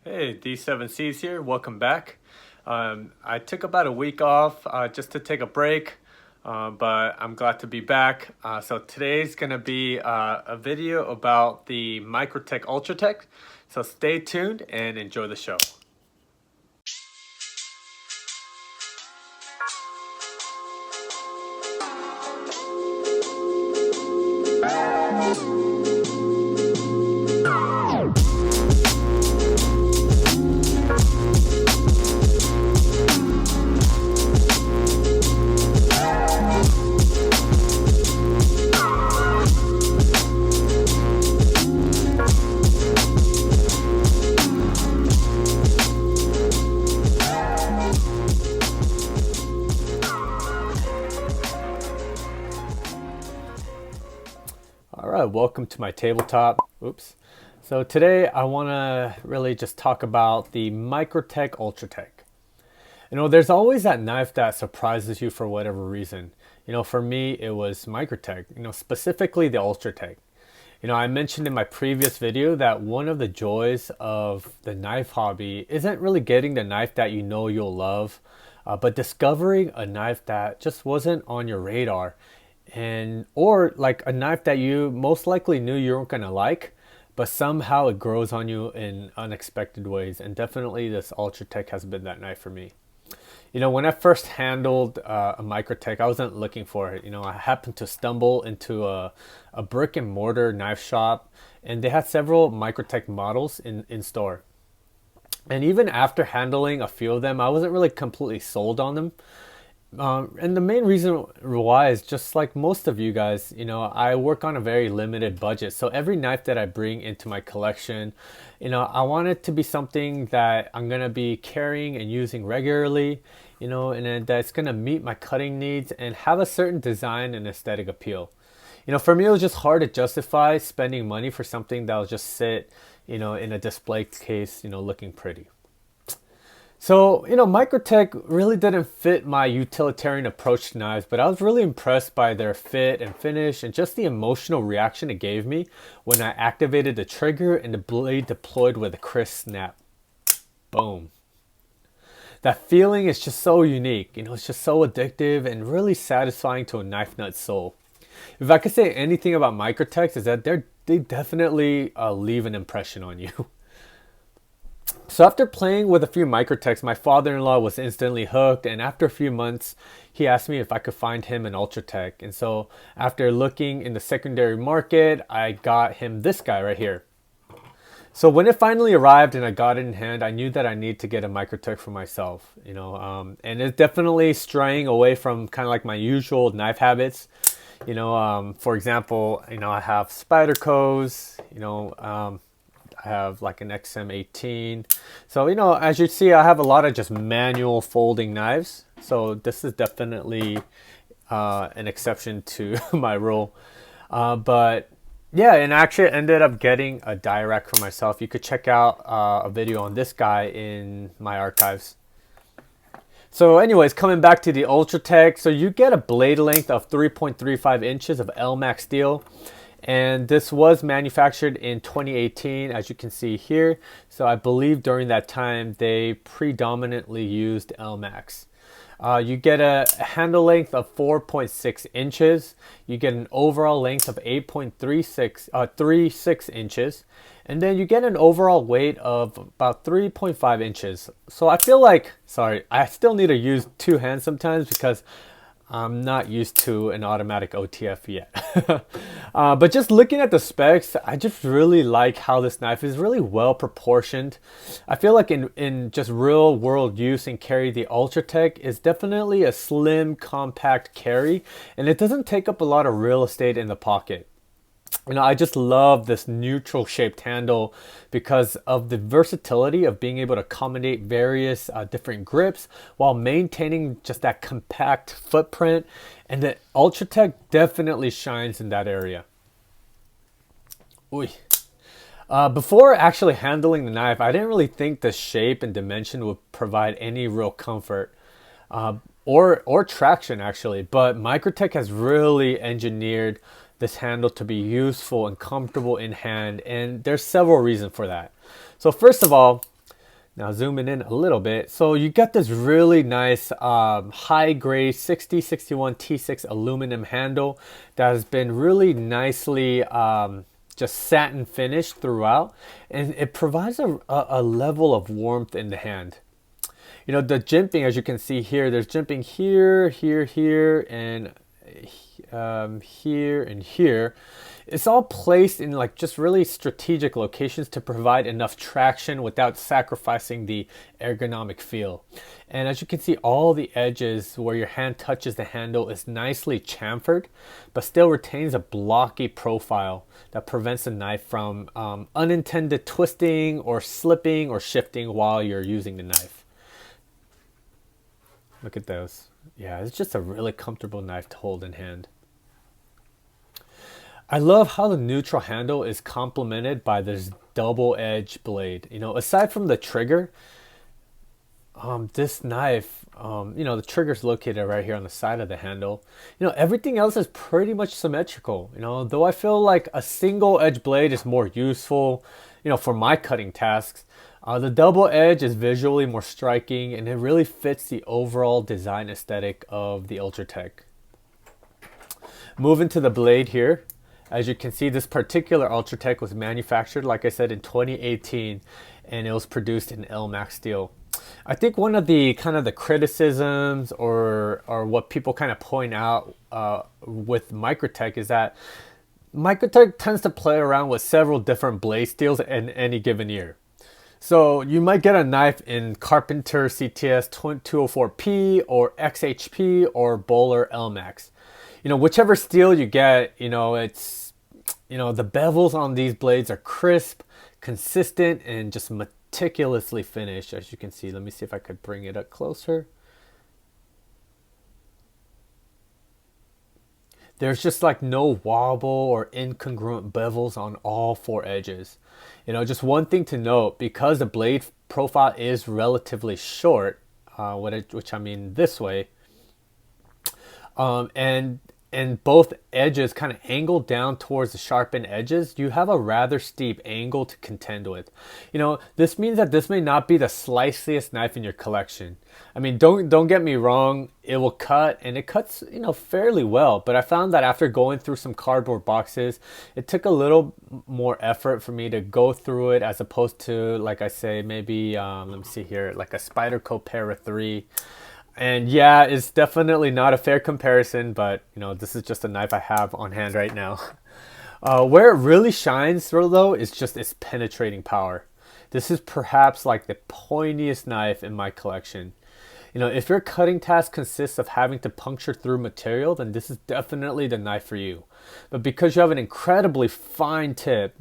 Hey, D7C's here. Welcome back. I took about a week off just to take a break, but I'm glad to be back. So today's gonna be a video about the Microtech Ultratech. So stay tuned and enjoy the show. All right, welcome to my tabletop. Oops. So today I want to really just talk about the Microtech Ultratech. There's always that knife that surprises you for whatever reason. For me, it was Microtech, specifically the Ultratech. I mentioned in my previous video that one of the joys of the knife hobby isn't really getting the knife that you know you'll love, but discovering a knife that just wasn't on your radar, or like a knife that you most likely knew you weren't gonna like, but somehow it grows on you in unexpected ways. And definitely this Ultratech has been that knife for me. When I first handled a Microtech, I wasn't looking for it. I happened to stumble into a brick and mortar knife shop, and they had several Microtech models in store. And even after handling a few of them, I wasn't really completely sold on them. And the main reason why is just like most of you guys, I work on a very limited budget. So every knife that I bring into my collection, I want it to be something that I'm going to be carrying and using regularly, and then that's going to meet my cutting needs and have a certain design and aesthetic appeal. For me, it was just hard to justify spending money for something that will just sit, in a display case, looking pretty. So, Microtech really didn't fit my utilitarian approach to knives, but I was really impressed by their fit and finish and just the emotional reaction it gave me when I activated the trigger and the blade deployed with a crisp snap. Boom. That feeling is just so unique, it's just so addictive and really satisfying to a knife nut soul. If I could say anything about Microtechs, is that they definitely leave an impression on you. So after playing with a few Microtechs, my father-in-law was instantly hooked, and after a few months, he asked me if I could find him an Ultratech. And so after looking in the secondary market, I got him this guy right here. So when it finally arrived and I got it in hand, I knew that I need to get a Microtech for myself, and it's definitely straying away from kind of like my usual knife habits. For example, I have Spydercos, I have like an XM18. So, as you see, I have a lot of just manual folding knives. So this is definitely an exception to my rule. But yeah, and I actually ended up getting a die rack for myself. You could check out a video on this guy in my archives. So anyways, coming back to the Ultratech. So you get a blade length of 3.35 inches of LMAX steel. And this was manufactured in 2018, as you can see here. So I believe during that time, they predominantly used LMAX. You get a handle length of 4.6 inches. You get an overall length of 8.36 inches. And then you get an overall weight of about 3.5 inches. So I feel like, sorry, I still need to use two hands sometimes because I'm not used to an automatic OTF yet. But just looking at the specs, I just really like how this knife is really well proportioned. I feel like in just real world use and carry, the Ultratech is definitely a slim, compact carry, and it doesn't take up a lot of real estate in the pocket. I just love this neutral shaped handle because of the versatility of being able to accommodate various different grips while maintaining just that compact footprint. And the Ultratech definitely shines in that area. Ooh. Before actually handling the knife, I didn't really think the shape and dimension would provide any real comfort. Or traction actually, but Microtech has really engineered this handle to be useful and comfortable in hand, and there's several reasons for that. So first of all, Now zooming in a little bit. So you got this really nice high grade 6061 T6 aluminum handle that has been really nicely just satin finished throughout, and it provides a level of warmth in the hand. You know, the jimping, as you can see here, there's jimping here, here, here, and here and here. It's all placed in like just really strategic locations to provide enough traction without sacrificing the ergonomic feel. And as you can see, all the edges where your hand touches the handle is nicely chamfered, but still retains a blocky profile that prevents the knife from unintended twisting or slipping or shifting while you're using the knife. Look at those. Yeah, it's just a really comfortable knife to hold in hand. I love how the neutral handle is complemented by this double edge blade. You know, aside from the trigger, this knife, you know, the trigger is located right here on the side of the handle. You know, everything else is pretty much symmetrical. You know, though I feel like a single edge blade is more useful, you know, for my cutting tasks. The double edge is visually more striking, and it really fits the overall design aesthetic of the Ultratech. Moving to the blade here. As you can see, this particular Ultratech was manufactured, like I said, in 2018, and it was produced in L-Max steel. I think one of the kind of the criticisms or what people kind of point out with Microtech is that Microtech tends to play around with several different blade steels in any given year. So you might get a knife in Carpenter CTS 204P or XHP or Bowler L-Max. You know, whichever steel you get, you know, it's, you know, the bevels on these blades are crisp, consistent, and just meticulously finished, as you can see. Let me see if I could bring it up closer. There's just like no wobble or incongruent bevels on all four edges. You know, just one thing to note, because the blade profile is relatively short, which I mean this way, and both edges kind of angle down towards the sharpened edges, you have a rather steep angle to contend with. You know, this means that this may not be the sliciest knife in your collection. I mean, don't get me wrong, it will cut, and it cuts, you know, fairly well, but I found that after going through some cardboard boxes, it took a little more effort for me to go through it as opposed to, like I say, maybe let me see here, like a Spyderco Para 3. And yeah, it's definitely not a fair comparison, but you know, this is just a knife I have on hand right now. Where it really shines though is just its penetrating power. This is perhaps like the pointiest knife in my collection. You know, if your cutting task consists of having to puncture through material, then this is definitely the knife for you. But because you have an incredibly fine tip,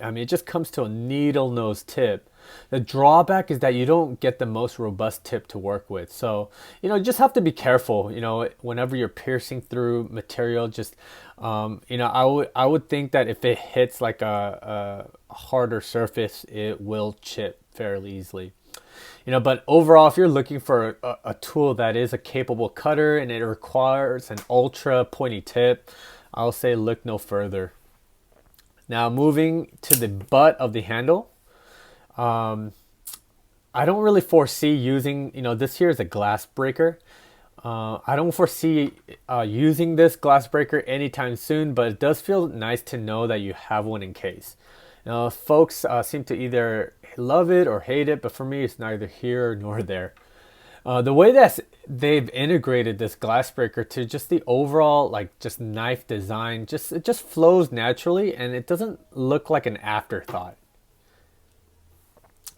I mean, it just comes to a needle nose tip. The drawback is that you don't get the most robust tip to work with. So, you know, you just have to be careful, you know, whenever you're piercing through material. Just, you know, I would think that if it hits like a harder surface, it will chip fairly easily. You know, but overall, if you're looking for a tool that is a capable cutter and it requires an ultra pointy tip, I'll say look no further. Now moving to the butt of the handle. I don't really foresee using, you know, this here is a glass breaker. I don't foresee using this glass breaker anytime soon, but it does feel nice to know that you have one in case. Now, folks seem to either love it or hate it, but for me, it's neither here nor there. The way that they've integrated this glass breaker to just the overall, like, just knife design, it just flows naturally, and it doesn't look like an afterthought.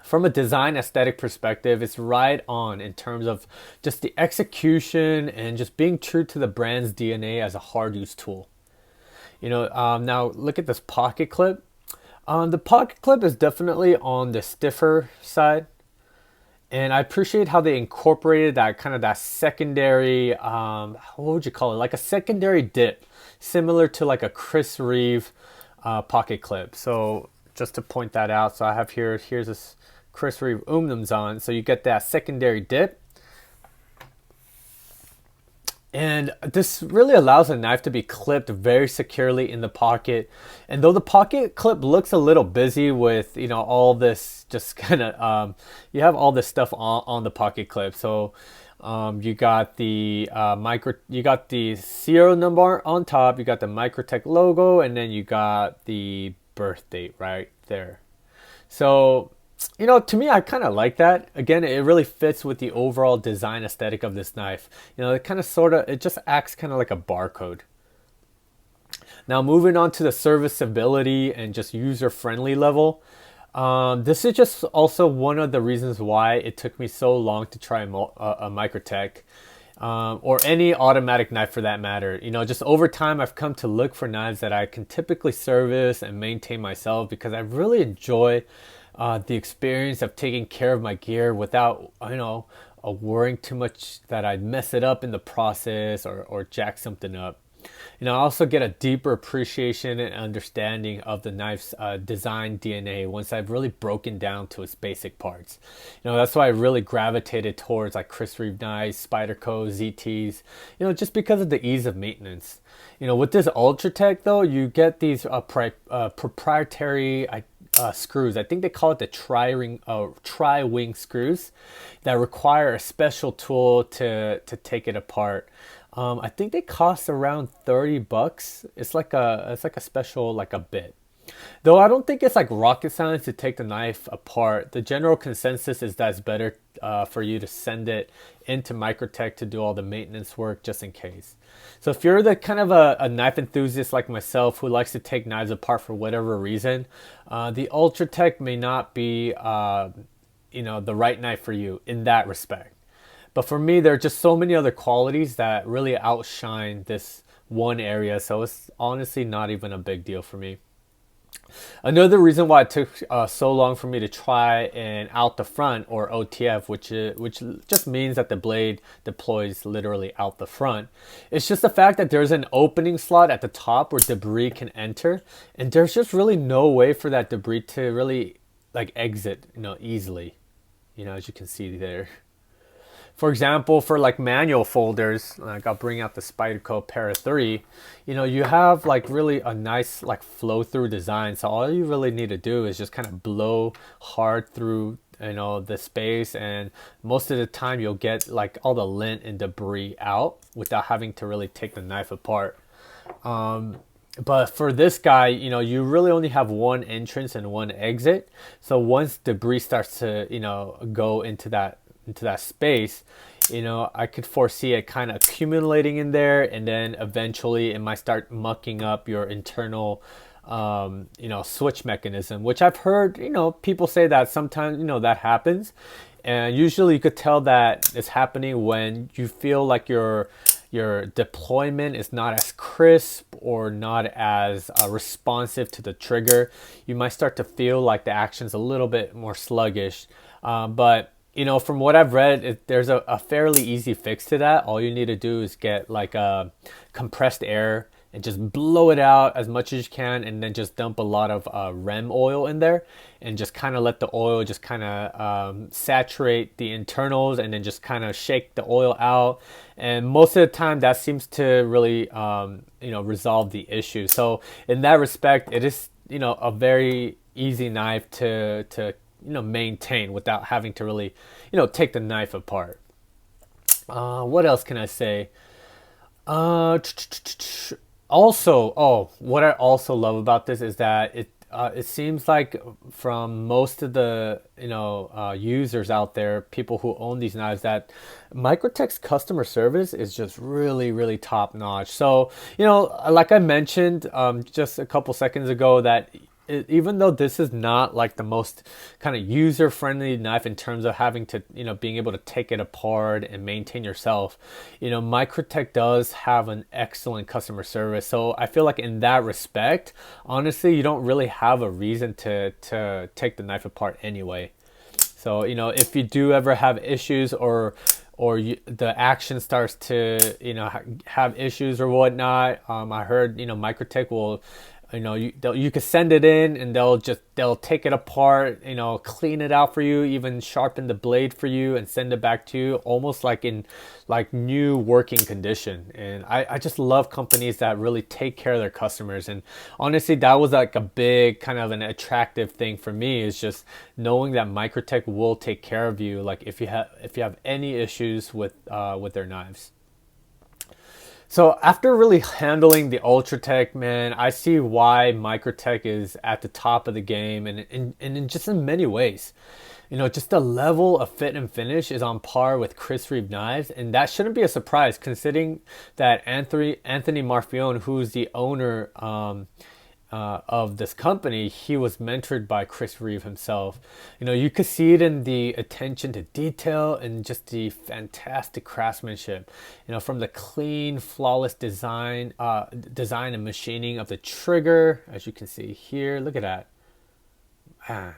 From a design aesthetic perspective, it's right on in terms of just the execution and just being true to the brand's DNA as a hard use tool. You know, now look at this pocket clip. The pocket clip is definitely on the stiffer side, and I appreciate how they incorporated that kind of that secondary, what would you call it? Like a secondary dip, similar to like a Chris Reeve pocket clip. So just to point that out, so I have here's this Chris Reeve Umnumzan, so you get that secondary dip. And this really allows a knife to be clipped very securely in the pocket. And though the pocket clip looks a little busy with, all this just kind of, you have all this stuff on the pocket clip. So you got the you got the serial number on top, you got the Microtech logo, and then you got the birth date right there. So, to me, I kind of like that. Again, it really fits with the overall design aesthetic of this knife. It kind of it just acts kind of like a barcode. Now, moving on to the serviceability and just user-friendly level. This is just also one of the reasons why it took me so long to try a Microtech. Or any automatic knife for that matter. Just over time, I've come to look for knives that I can typically service and maintain myself because I really enjoy the experience of taking care of my gear without, worrying too much that I'd mess it up in the process or jack something up. I also get a deeper appreciation and understanding of the knife's design DNA once I've really broken down to its basic parts. That's why I really gravitated towards like Chris Reeve knives, Spyderco, ZTs, just because of the ease of maintenance. With this Ultratech though, you get these proprietary screws. I think they call it the tri-wing screws that require a special tool to take it apart. I think they cost around $30. It's like a special like a bit. Though I don't think it's like rocket science to take the knife apart. The general consensus is that it's better for you to send it into Microtech to do all the maintenance work just in case. So if you're the kind of a knife enthusiast like myself who likes to take knives apart for whatever reason, the Ultratech may not be the right knife for you in that respect. But for me, there are just so many other qualities that really outshine this one area. So it's honestly not even a big deal for me. Another reason why it took so long for me to try an out the front or OTF, which just means that the blade deploys literally out the front, it's just the fact that there's an opening slot at the top where debris can enter, and there's just really no way for that debris to really like exit, easily, as you can see there. For example, for like manual folders, like I'll bring out the Spyderco Para 3, you have like really a nice like flow through design. So all you really need to do is just kind of blow hard through, the space. And most of the time you'll get like all the lint and debris out without having to really take the knife apart. But for this guy, you really only have one entrance and one exit. So once debris starts to, go into that space, I could foresee it kind of accumulating in there, and then eventually it might start mucking up your internal switch mechanism, which I've heard people say that sometimes that happens. And usually you could tell that it's happening when you feel like your deployment is not as crisp or not as responsive to the trigger. You might start to feel like the action's a little bit more sluggish, but from what I've read, there's a fairly easy fix to that. All you need to do is get like a compressed air and just blow it out as much as you can, and then just dump a lot of REM oil in there and just kind of let the oil just kind of saturate the internals, and then just kind of shake the oil out. And most of the time that seems to really resolve the issue. So in that respect, it is a very easy knife to maintain without having to really take the knife apart. What else can I say? Also, what I also love about this is that it seems like from most of the users out there, people who own these knives, that Microtech's customer service is just really, really top notch. So like I mentioned just a couple seconds ago, that even though this is not like the most kind of user-friendly knife in terms of having to, being able to take it apart and maintain yourself, Microtech does have an excellent customer service. So I feel like in that respect, honestly, you don't really have a reason to take the knife apart anyway. So, if you do ever have issues or the action starts to, have issues or whatnot, I heard, Microtech will You can send it in and they'll take it apart, clean it out for you, even sharpen the blade for you and send it back to you almost like in like new working condition. And I just love companies that really take care of their customers. And honestly, that was like a big kind of an attractive thing for me, is just knowing that Microtech will take care of you, like if you have any issues with their knives. So after really handling the Ultratech, man, I see why Microtech is at the top of the game, and in just in many ways. Just the level of fit and finish is on par with Chris Reeve knives, and that shouldn't be a surprise considering that Anthony Marfione, who's the owner of this company, he was mentored by Chris Reeve himself. You could see it in the attention to detail and just the fantastic craftsmanship. From the clean, flawless design and machining of the trigger, as you can see here. Look at that, man,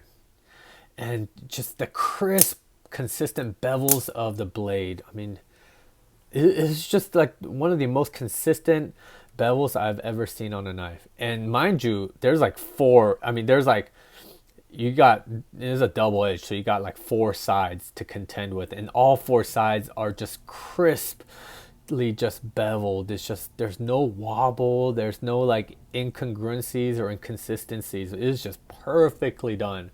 and just the crisp, consistent bevels of the blade. I mean, it's just like one of the most consistent bevels I've ever seen on a knife. And mind you, there's like four. I mean, there's a double edge, so you got like four sides to contend with, and all four sides are just crisply just beveled. There's no wobble, there's no like incongruencies or inconsistencies. It's just perfectly done.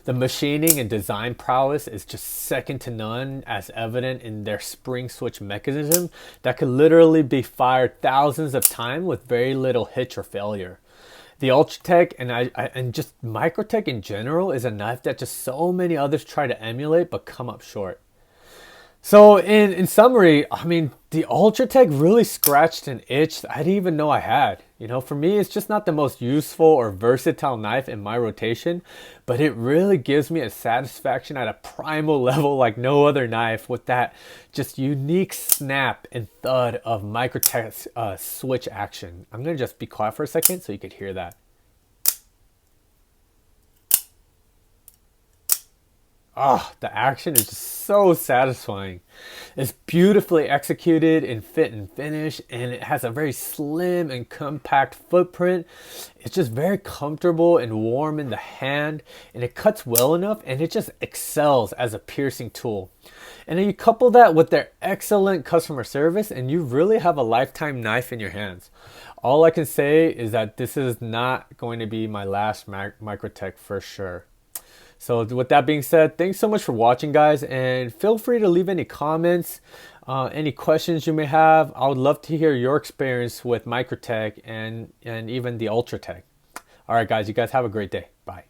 The machining and design prowess is just second to none, as evident in their spring switch mechanism that could literally be fired thousands of times with very little hitch or failure. The Ultratech and just Microtech in general is a knife that just so many others try to emulate but come up short. So in summary, I mean, the Ultratech really scratched an itch I didn't even know I had. For me, it's just not the most useful or versatile knife in my rotation, but it really gives me a satisfaction at a primal level like no other knife, with that just unique snap and thud of Microtech's switch action. I'm going to just be quiet for a second so you could hear that. Oh, the action is just so satisfying. It's beautifully executed in fit and finish, and it has a very slim and compact footprint. It's just very comfortable and warm in the hand, and it cuts well enough, and it just excels as a piercing tool. And then you couple that with their excellent customer service, and you really have a lifetime knife in your hands. All I can say is that this is not going to be my last Microtech for sure. So with that being said, thanks so much for watching, guys, and feel free to leave any comments, any questions you may have. I would love to hear your experience with Microtech and even the Ultratech. All right, guys, you guys have a great day. Bye.